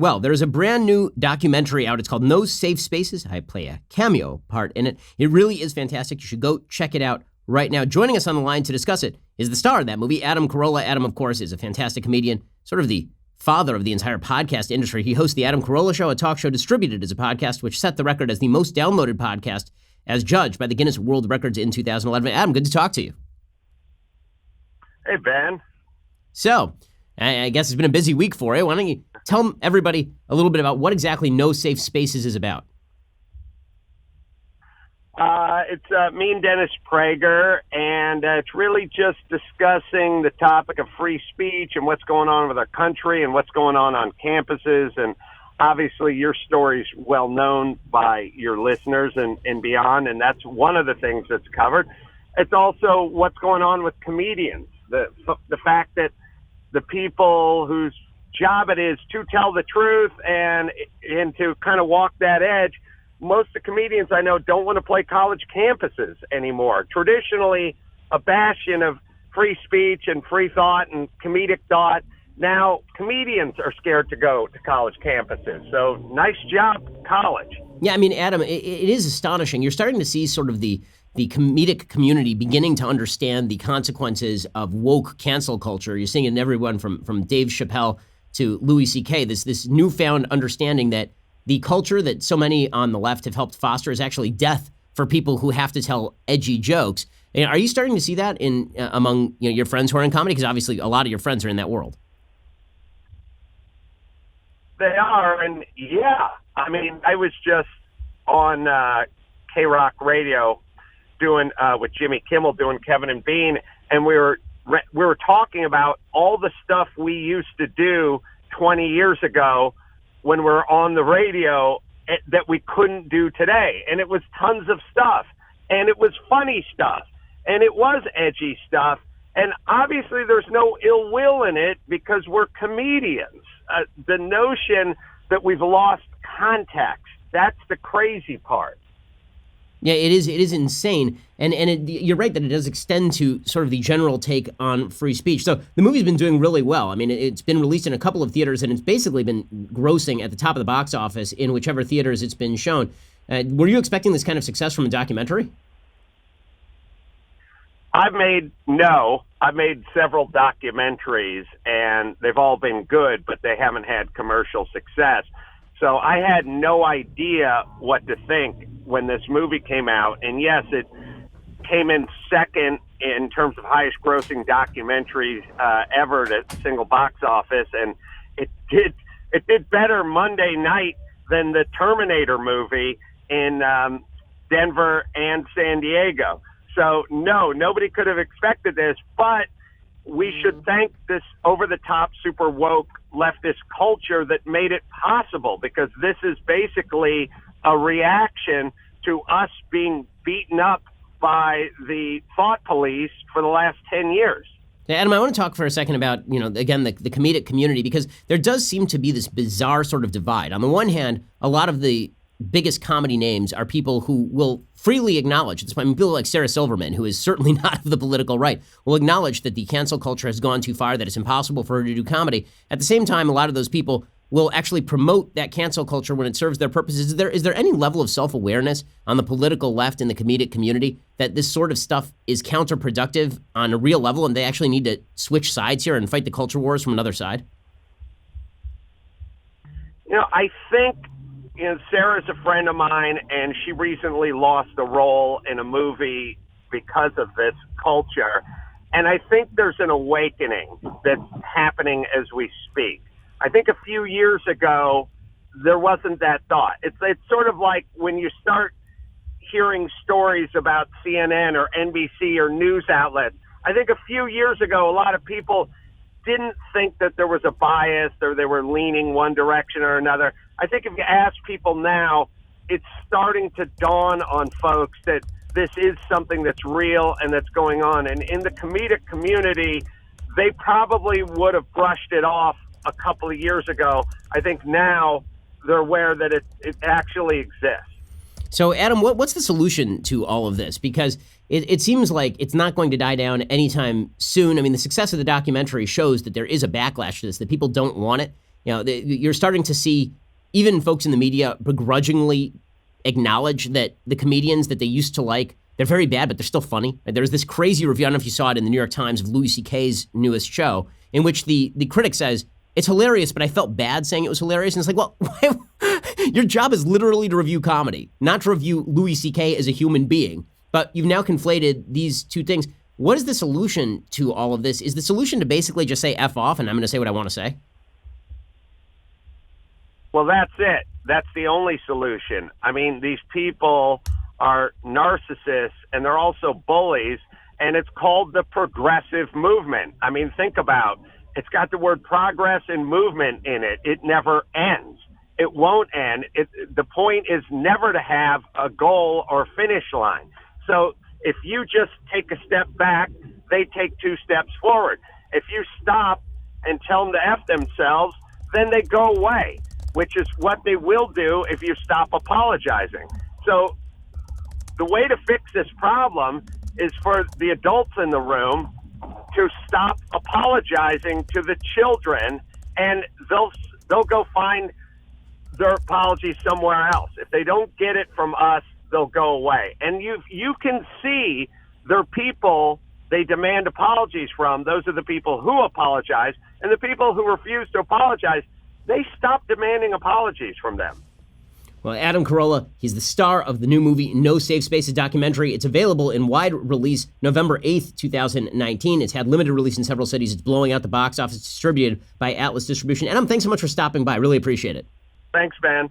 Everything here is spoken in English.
Well, there's a brand new documentary out. It's called No Safe Spaces. I play a cameo part in it. It really is fantastic. You should go check it out right now. Joining us on the line to discuss it is the star of that movie, Adam Carolla. Adam, of course, is a fantastic comedian, sort of the father of the entire podcast industry. He hosts the Adam Carolla Show, a talk show distributed as a podcast, which set the record as the most downloaded podcast as judged by the Guinness World Records in 2011. Adam, good to talk to you. Hey, Ben. So, I guess it's been a busy week for you. Why don't you tell everybody a little bit about what exactly No Safe Spaces is about? It's me and Dennis Prager, and it's really just discussing the topic of free speech and what's going on with our country and what's going on campuses. And obviously your story's well known by your listeners and beyond, and that's one of the things that's covered. It's also what's going on with comedians, the fact that the people whose job it is to tell the truth and to kind of walk that edge. Most of the comedians I know don't want to play college campuses anymore. Traditionally, a bastion of free speech and free thought and comedic thought. Now, comedians are scared to go to college campuses. So, nice job, college. Yeah, I mean, Adam, it is astonishing. You're starting to see sort of the comedic community beginning to understand the consequences of woke cancel culture. You're seeing it in everyone from Dave Chappelle to Louis C.K., this newfound understanding that the culture that so many on the left have helped foster is actually death for people who have to tell edgy jokes. Are you starting to see that in among your friends who are in comedy? Because obviously a lot of your friends are in that world. They are, and yeah. I mean, I was just on K-Rock Radio doing with Jimmy Kimmel doing Kevin and Bean, and we were talking about all the stuff we used to do 20 years ago when we're on the radio that we couldn't do today. And it was tons of stuff. And it was funny stuff. And it was edgy stuff. And obviously there's no ill will in it because we're comedians. The notion that we've lost context, that's the crazy part. Yeah, it is insane. And you're right that it does extend to sort of the general take on free speech. So the movie's been doing really well. I mean, it's been released in a couple of theaters, and it's basically been grossing at the top of the box office in whichever theaters it's been shown. Were you expecting this kind of success from a documentary? I've made several documentaries, and they've all been good, but they haven't had commercial success. So I had no idea what to think when this movie came out. And yes, it came in second in terms of highest grossing documentaries ever at the single box office. And it did better Monday night than the Terminator movie in Denver and San Diego. So no, nobody could have expected this, but we should thank this over-the-top, super woke leftist culture that made it possible, because this is basically a reaction to us being beaten up by the thought police for the last 10 years. Adam, I want to talk for a second about, again, the comedic community, because there does seem to be this bizarre sort of divide. On the one hand, a lot of the biggest comedy names are people who will freely acknowledge, I mean, people like Sarah Silverman, who is certainly not of the political right, will acknowledge that the cancel culture has gone too far, that it's impossible for her to do comedy. At the same time, a lot of those people will actually promote that cancel culture when it serves their purposes. Is there any level of self-awareness on the political left and the comedic community that this sort of stuff is counterproductive on a real level, and they actually need to switch sides here and fight the culture wars from another side? I think Sarah's a friend of mine, and she recently lost a role in a movie because of this culture. And I think there's an awakening that's happening as we speak. I think a few years ago, there wasn't that thought. It's sort of like when you start hearing stories about CNN or NBC or news outlets. I think a few years ago, a lot of people didn't think that there was a bias or they were leaning one direction or another. I think if you ask people now, it's starting to dawn on folks that this is something that's real and that's going on. And in the comedic community, they probably would have brushed it off a couple of years ago. I think now they're aware that it actually exists. So, Adam, what's the solution to all of this? Because it seems like it's not going to die down anytime soon. I mean, the success of the documentary shows that there is a backlash to this, that people don't want it. You're starting to see even folks in the media begrudgingly acknowledge that the comedians that they used to like, they're very bad, but they're still funny. There's this crazy review, I don't know if you saw it in the New York Times, of Louis C.K.'s newest show, in which the critic says, it's hilarious, but I felt bad saying it was hilarious. And it's like, well, your job is literally to review comedy, not to review Louis C.K. as a human being. But you've now conflated these two things. What is the solution to all of this? Is the solution to basically just say F off and I'm going to say what I want to say? Well, that's it. That's the only solution. I mean, these people are narcissists and they're also bullies, and it's called the progressive movement. I mean, think about it's got the word progress and movement in it. It never ends. It won't end. The point is never to have a goal or finish line. So if you just take a step back, they take 2 steps forward. If you stop and tell them to F themselves, then they go away, which is what they will do if you stop apologizing. So the way to fix this problem is for the adults in the room to stop apologizing to the children, and they'll go find their apology somewhere else. If they don't get it from us, they'll go away. And you can see they're people they demand apologies from. Those are the people who apologize, and the people who refuse to apologize, they stop demanding apologies from them. Well, Adam Carolla, he's the star of the new movie No Safe Spaces documentary. It's available in wide release November 8th, 2019. It's had limited release in several cities. It's blowing out the box office, distributed by Atlas Distribution. Adam, thanks so much for stopping by. Really appreciate it. Thanks, Ben.